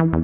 Hi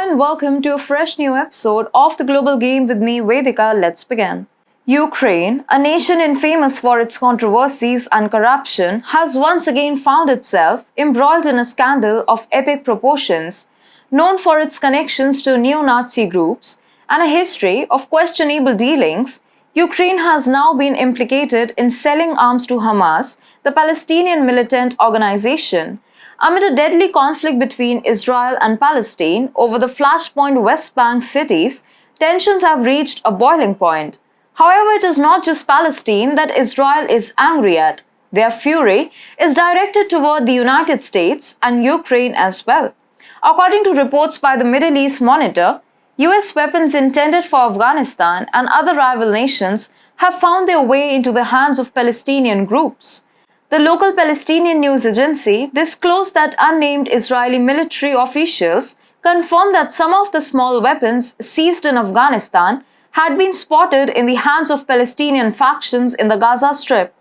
and welcome to a fresh new episode of The Global Game with me, Vedika. Let's begin. Ukraine, a nation infamous for its controversies and corruption, has once again found itself embroiled in a scandal of epic proportions. Known for its connections to neo-Nazi groups and a history of questionable dealings, Ukraine has now been implicated in selling arms to Hamas, the Palestinian militant organization. Amid a deadly conflict between Israel and Palestine over the Flashpoint West Bank cities, tensions have reached a boiling point. However, it is not just Palestine that Israel is angry at. Their fury is directed toward the United States and Ukraine as well. According to reports by the Middle East Monitor, US weapons intended for Afghanistan and other rival nations have found their way into the hands of Palestinian groups. The local Palestinian news agency disclosed that unnamed Israeli military officials confirmed that some of the small weapons seized in Afghanistan had been spotted in the hands of Palestinian factions in the Gaza Strip.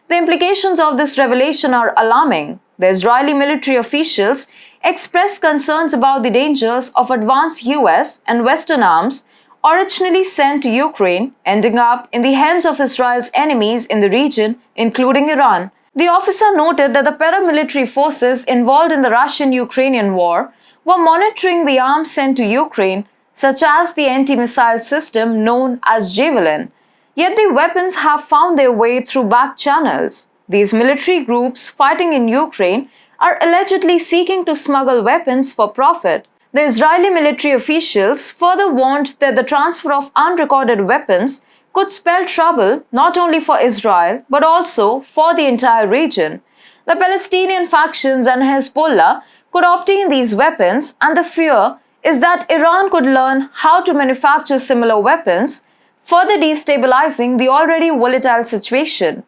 The implications of this revelation are alarming. The Israeli military officials expressed concerns about the dangers of advanced US and Western arms originally sent to Ukraine, ending up in the hands of Israel's enemies in the region, including Iran. The officer noted that the paramilitary forces involved in the Russian-Ukrainian war were monitoring the arms sent to Ukraine, such as the anti-missile system known as Javelin. Yet the weapons have found their way through back channels. These military groups fighting in Ukraine are allegedly seeking to smuggle weapons for profit. The Israeli military officials further warned that the transfer of unrecorded weapons could spell trouble not only for Israel but also for the entire region. The Palestinian factions and Hezbollah could obtain these weapons, and the fear is that Iran could learn how to manufacture similar weapons, further destabilizing the already volatile situation.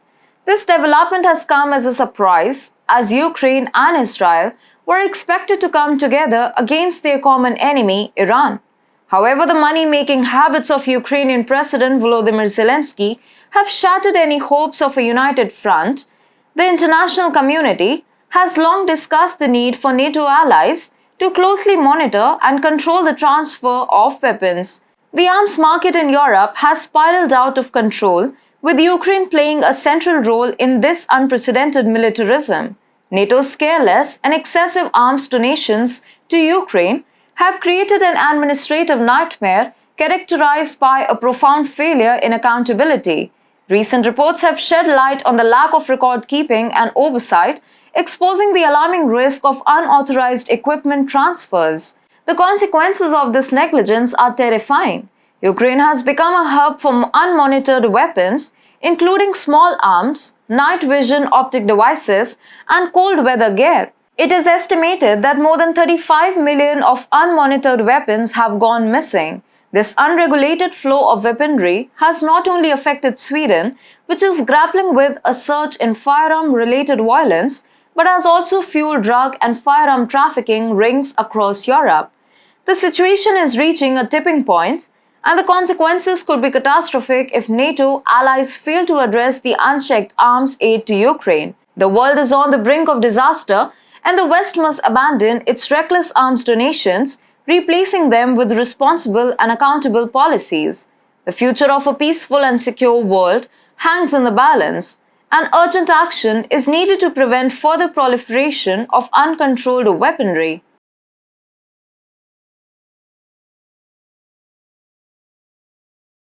This development has come as a surprise, as Ukraine and Israel were expected to come together against their common enemy, Iran. However, the money-making habits of Ukrainian President Volodymyr Zelensky have shattered any hopes of a united front. The international community has long discussed the need for NATO allies to closely monitor and control the transfer of weapons. The arms market in Europe has spiraled out of control, with Ukraine playing a central role in this unprecedented militarism. NATO's careless and excessive arms donations to Ukraine have created an administrative nightmare characterized by a profound failure in accountability. Recent reports have shed light on the lack of record keeping and oversight, exposing the alarming risk of unauthorized equipment transfers. The consequences of this negligence are terrifying. Ukraine has become a hub for unmonitored weapons, including small arms, night vision optic devices, and cold weather gear. It is estimated that more than 35 million of unmonitored weapons have gone missing. This unregulated flow of weaponry has not only affected Sweden, which is grappling with a surge in firearm-related violence, but has also fueled drug and firearm trafficking rings across Europe. The situation is reaching a tipping point, and the consequences could be catastrophic if NATO allies fail to address the unchecked arms aid to Ukraine. The world is on the brink of disaster, and the West must abandon its reckless arms donations, replacing them with responsible and accountable policies. The future of a peaceful and secure world hangs in the balance, and urgent action is needed to prevent further proliferation of uncontrolled weaponry.